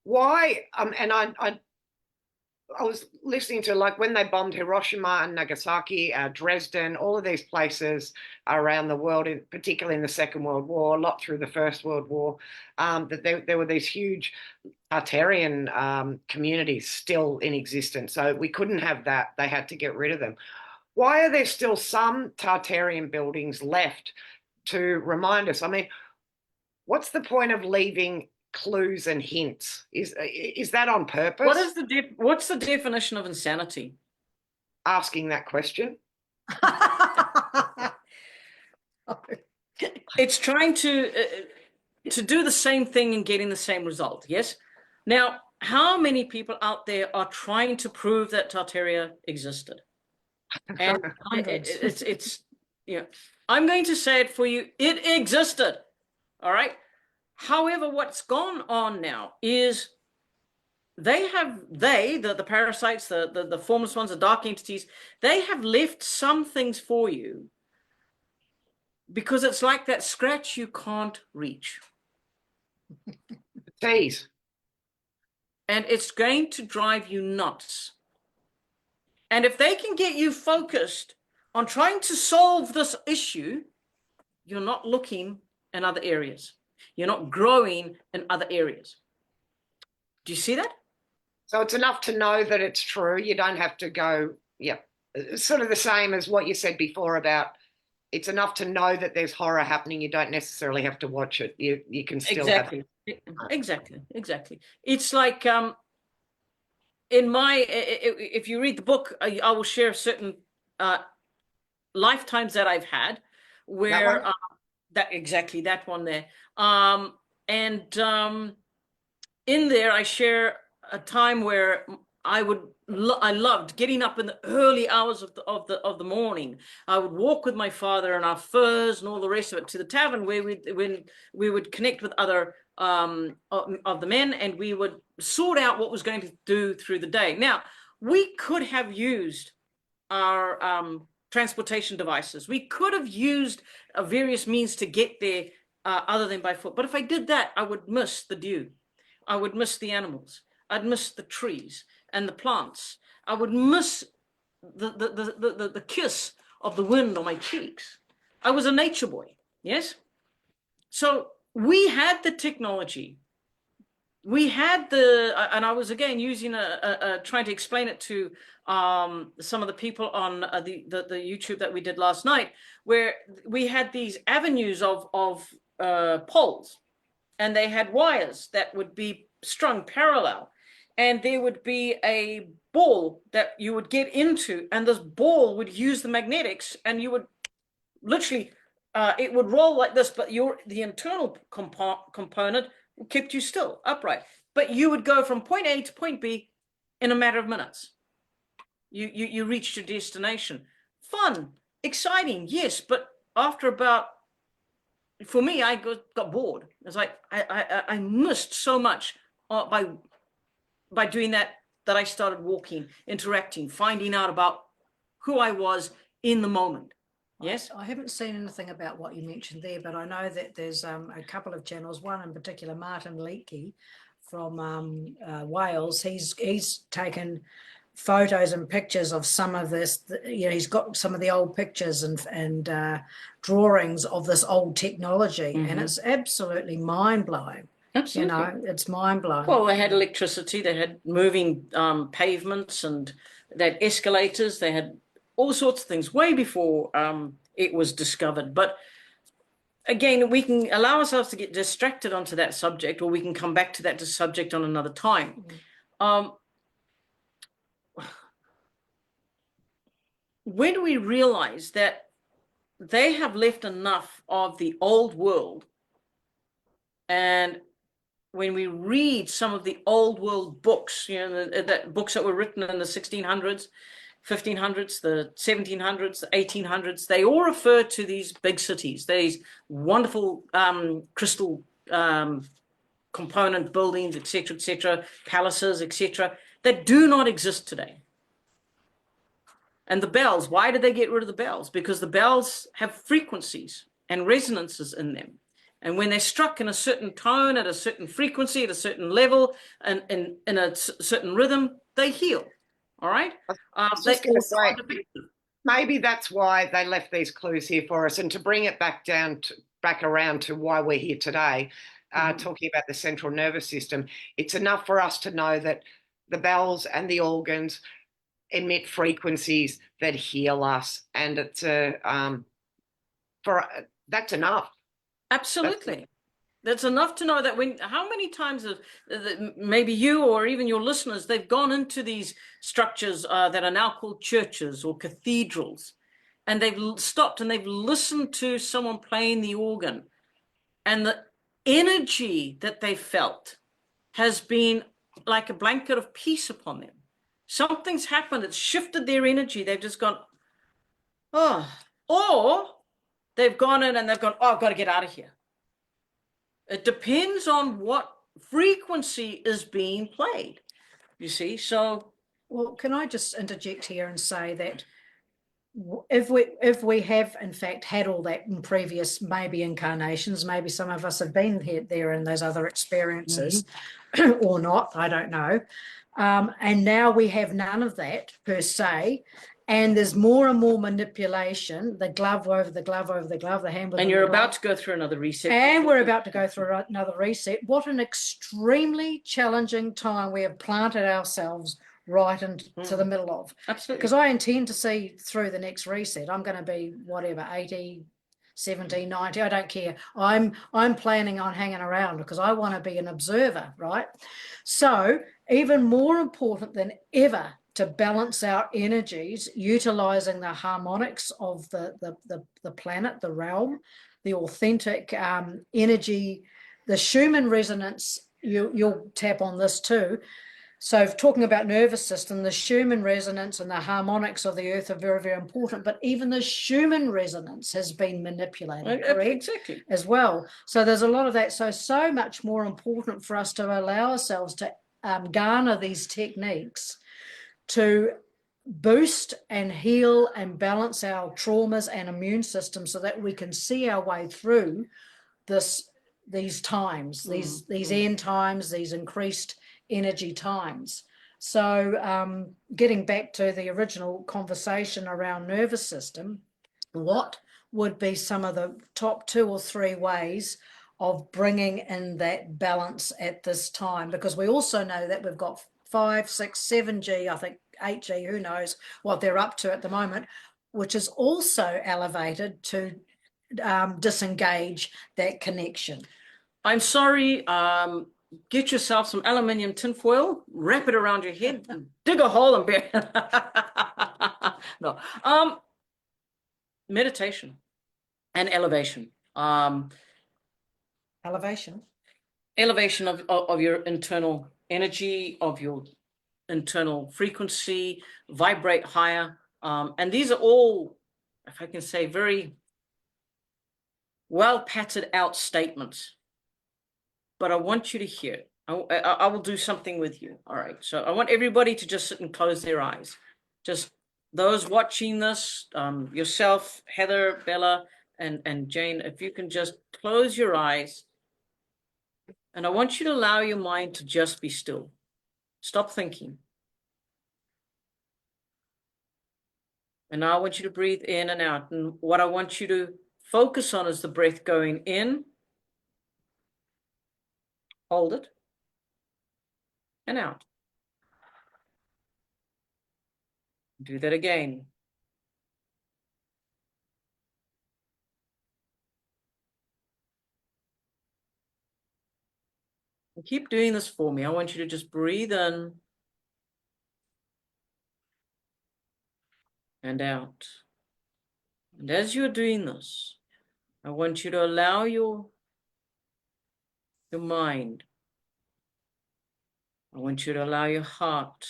why? And I was listening to, like, when they bombed Hiroshima and Nagasaki, Dresden, all of these places around the world, particularly in the Second World War, a lot through the First World War, that there were these huge Tartarian communities still in existence. So we couldn't have that. They had to get rid of them. Why are there still some Tartarian buildings left to remind us? I mean, what's the point of leaving clues and hints? Is that on purpose? What's the definition of insanity? Asking that question. It's trying to do the same thing and getting the same result. Yes. Now, how many people out there are trying to prove that Tartaria existed? And it's I'm going to say it for you. It existed. All right. However, what's gone on now is the parasites, the formless ones, the dark entities, they have left some things for you because it's like that scratch you can't reach. Tease. And it's going to drive you nuts. And if they can get you focused on trying to solve this issue, you're not looking in other areas. You're not growing in other areas. Do you see that? So it's enough to know that it's true. You don't have to go, it's sort of the same as what you said before about it's enough to know that there's horror happening. You don't necessarily have to watch it. You can still Exactly. It's like if you read the book, I will share certain lifetimes that I've had where that one there. In there, I share a time where I loved getting up in the early hours of the morning. I would walk with my father and our furs and all the rest of it to the tavern where we would connect with other of the men, and we would sort out what was going to do through the day. Now, we could have used our transportation devices. We could have used various means to get there other than by foot. But if I did that, I would miss the dew. I would miss the animals. I'd miss the trees and the plants. I would miss the kiss of the wind on my cheeks. I was a nature boy, yes? So we had the technology. We had and I was again using trying to explain it to some of the people on the YouTube that we did last night, where we had these avenues of poles, and they had wires that would be strung parallel, and there would be a ball that you would get into, and this ball would use the magnetics, and you would literally it would roll like this, but the internal component kept you still upright, but you would go from point A to point B in a matter of minutes. You reached your destination. Fun, exciting, yes, but after about, for me, I got bored. It's like I missed so much by doing that I started walking, interacting, finding out about who I was in the moment. Yes, I haven't seen anything about what you mentioned there, but I know that there's a couple of channels. One in particular, Martin Leakey from Wales. He's taken photos and pictures of some of this. He's got some of the old pictures and drawings of this old technology, and it's absolutely mind blowing. Absolutely, it's mind blowing. Well, they had electricity, they had moving pavements, and they had escalators. They had all sorts of things way before it was discovered. But again, we can allow ourselves to get distracted onto that subject, or we can come back to that subject on another time. When we realize that they have left enough of the old world, and when we read some of the old world books, that books that were written in the 1600s, 1500s, the 1700s, the 1800s, they all refer to these big cities, these wonderful crystal component buildings, etc., palaces, etc., that do not exist today. And the bells, why did they get rid of the bells? Because the bells have frequencies and resonances in them. And when they're struck in a certain tone, at a certain frequency, at a certain level, and in a certain rhythm, they heal. All right? I was just going to say, maybe that's why they left these clues here for us. And to bring it back around to why we're here today, talking about the central nervous system, it's enough for us to know that the bells and the organs emit frequencies that heal us, and it's that's enough. Absolutely. That's enough to know that how many times maybe you or even your listeners, they've gone into these structures that are now called churches or cathedrals, and they've stopped and they've listened to someone playing the organ, and the energy that they felt has been like a blanket of peace upon them. Something's happened. It's shifted their energy. They've just gone, oh, or they've gone in and they've gone, oh, I've got to get out of here. It depends on what frequency is being played, you see. So, well, can I just interject here and say that if we have in fact had all that in previous maybe incarnations, maybe some of us have been there in those other experiences, or not, I don't know, and now we have none of that per se, and there's more and more manipulation, the glove over the glove over the glove, the hand with and the you're glove. about to go through another reset. And we're about to go through another reset. What an extremely challenging time we have planted ourselves right into the middle of. Absolutely. Because I intend to see through the next reset. I'm going to be whatever, 80, 70, 90, I don't care. I'm planning on hanging around because I want to be an observer, right? So even more important than ever to balance our energies, utilizing the harmonics of the planet, the realm, the authentic energy, the Schumann resonance, you'll tap on this too. So talking about nervous system, the Schumann resonance and the harmonics of the earth are very, very important, but even the Schumann resonance has been manipulated, correct? Exactly. As well. So there's a lot of that. So much more important for us to allow ourselves to garner these techniques to boost and heal and balance our traumas and immune system so that we can see our way through these times, these end times, these increased energy times. So getting back to the original conversation around nervous system, what would be some of the top 2 or 3 ways of bringing in that balance at this time? Because we also know that we've got 5, 6, 7G, I think 8G, who knows what they're up to at the moment, which is also elevated to disengage that connection. I'm sorry, get yourself some aluminium tinfoil, wrap it around your head, dig a hole and bury it. No. Meditation and elevation. Elevation of your internal energy, of your internal frequency, vibrate higher. And these are all, if I can say, very well patted out statements. But I want you to hear it. I will do something with you. All right. So I want everybody to just sit and close their eyes. Just those watching this, yourself, Heather, Bella, and Jane, if you can just close your eyes. And I want you to allow your mind to just be still. Stop thinking. And now I want you to breathe in and out. And what I want you to focus on is the breath going in. Hold it. And out. Do that again. And keep doing this for me. I want you to just breathe in and out. And as you're doing this, I want you to allow your mind. I want you to allow your heart,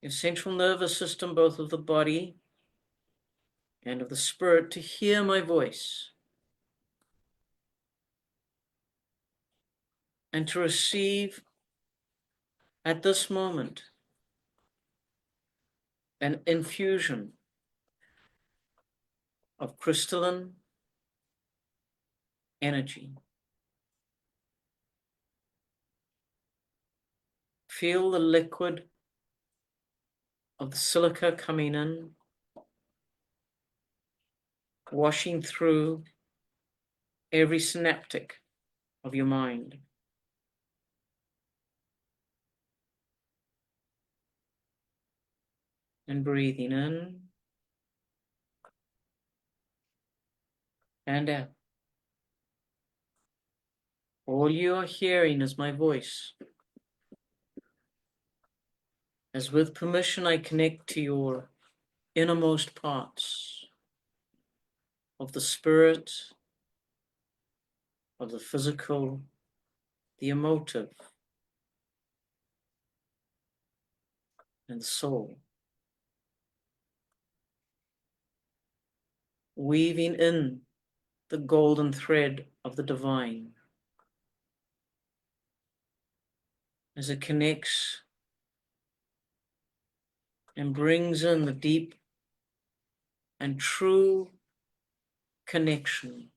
your central nervous system, both of the body and of the spirit, to hear my voice. and to receive at this moment an infusion of crystalline energy. Feel the liquid of the silica coming in, washing through every synaptic of your mind. And breathing in and out. All you are hearing is my voice. As with permission, I connect to your innermost parts of the spirit, of the physical, the emotive, and the soul. Weaving in the golden thread of the divine as it connects and brings in the deep and true connection.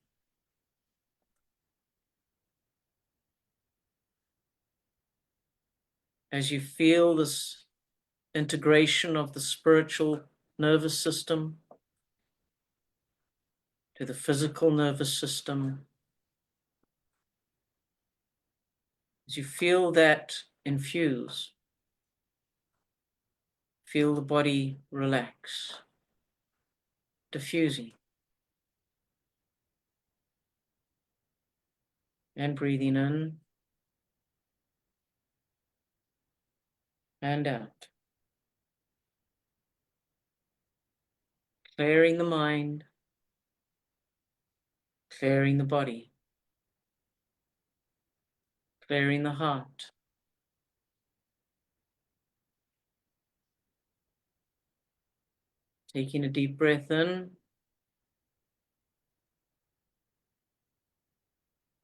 As you feel this integration of the spiritual nervous system to the physical nervous system, as you feel that infuse, feel the body relax, diffusing, and breathing in and out, clearing the mind, clearing the body, clearing the heart. Taking a deep breath in,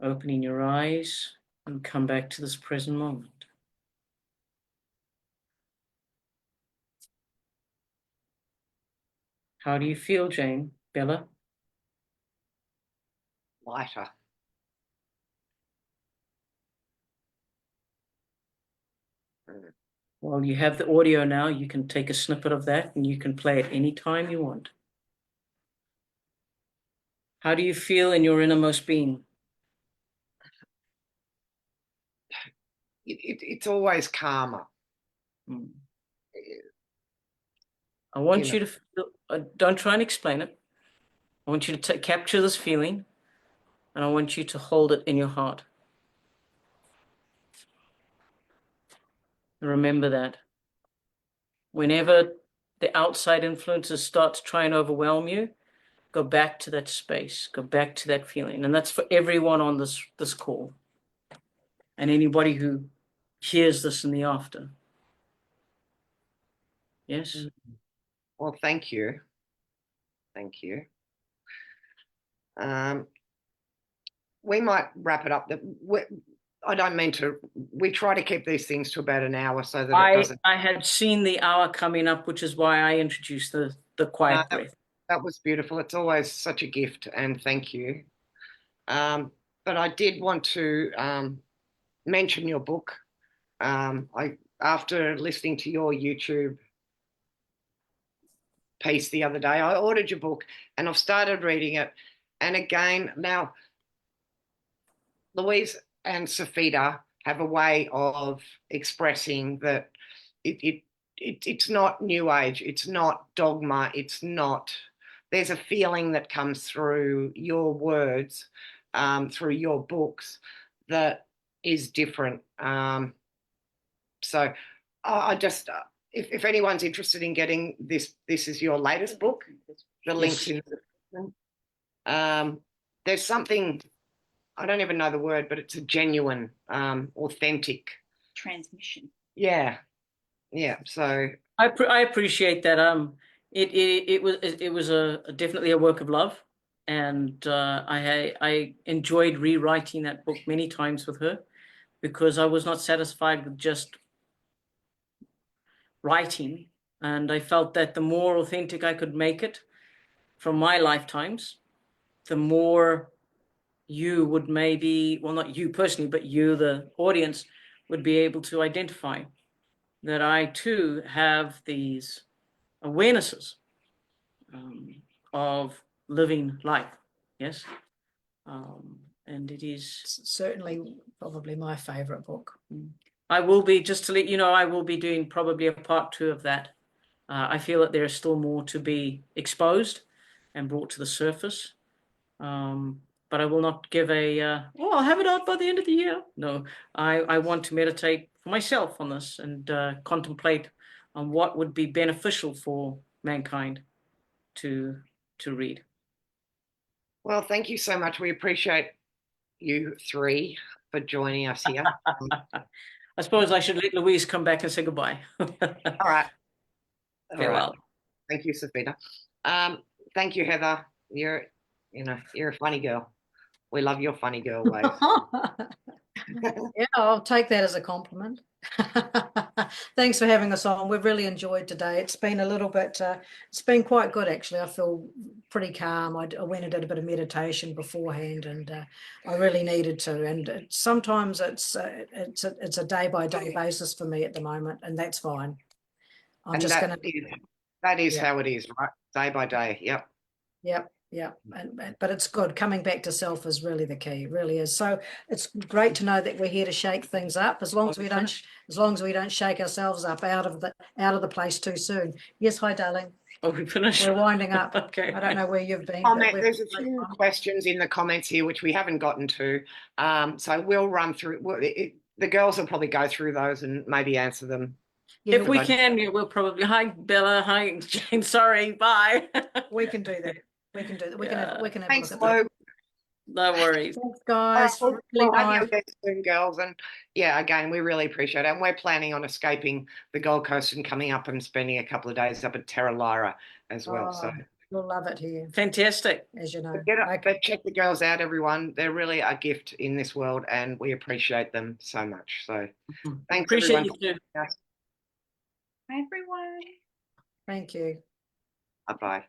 opening your eyes, and come back to this present moment. How do you feel, Jane? Bella? Lighter. Well, you have the audio now. You can take a snippet of that and you can play it anytime you want. How do you feel in your innermost being? It's always calmer. Mm. I want You you to feel, don't try and explain it. I want you to capture this feeling and I want you to hold it in your heart. And remember that. Whenever the outside influences start to try and overwhelm you, go back to that space, go back to that feeling. And that's for everyone on this call and anybody who hears this in the after. Yes? Well, thank you. Thank you. We might wrap it up. I don't mean to. We try to keep these things to about an hour so that it doesn't. I had seen the hour coming up, which is why I introduced the quiet breath. That was beautiful. It's always such a gift, and thank you. But I did want to mention your book. After listening to your YouTube piece the other day, I ordered your book and I've started reading it. And again, now Louise and Cifehtr have a way of expressing that it's not new age, it's not dogma, it's not. There's a feeling that comes through your words, through your books, that is different. So I just, if anyone's interested in getting this is your latest book. The link's in the description. There's something, I don't even know the word, but it's a genuine, authentic transmission. Yeah. So I appreciate that. It was definitely a work of love, and I enjoyed rewriting that book many times with her. because I was not satisfied with just writing. And I felt that the more authentic I could make it from my lifetimes, the more you would maybe, well, not you personally, but you, the audience, would be able to identify that I too have these awarenesses of living life. Yes. And it is certainly probably my favorite book. I will be, just to let you know, I will be doing probably a part 2 of that. I feel that there is still more to be exposed and brought to the surface. But I will not give I'll have it out by the end of the year. No, I want to meditate for myself on this and contemplate on what would be beneficial for mankind to read. Well, thank you so much. We appreciate you 3 for joining us here. I suppose I should let Louise come back and say goodbye. All right. Farewell. Thank you, Cifehtr. Thank you, Heather. You're a funny girl. We love your funny girl ways. Yeah, I'll take that as a compliment. Thanks for having us on. We've really enjoyed today. It's been a little bit, it's been quite good actually. I feel pretty calm. I went and did a bit of meditation beforehand, and I really needed to. And sometimes it's a day-by-day basis for me at the moment, and that's fine. I'm just going to. That is how it is, right? Day by day. Yep. Yep. Yeah, but it's good. Coming back to self is really the key. It really is. So it's great to know that we're here to shake things up. As long as we don't shake ourselves up out of the place too soon. Yes, hi, darling. Oh, we finished. We're winding up. Okay. I don't know where you've been. There's a few questions in the comments here which we haven't gotten to. So we'll run through. The girls will probably go through those and maybe answer them. Yeah, if we can, we'll probably. Hi, Bella. Hi, Jane. Sorry. Bye. We can do that. We can do that. We can have a look Thanks, at that. No worries. Thanks, guys. We'll have you next soon, girls. And yeah, again, we really appreciate it. And we're planning on escaping the Gold Coast and coming up and spending a couple of days up at Tartaria as well. So you'll love it here. Fantastic. As you know. But check the girls out, everyone. They're really a gift in this world, and we appreciate them so much. So thanks, appreciate everyone. You too. Bye, everyone. Thank you. Bye-bye.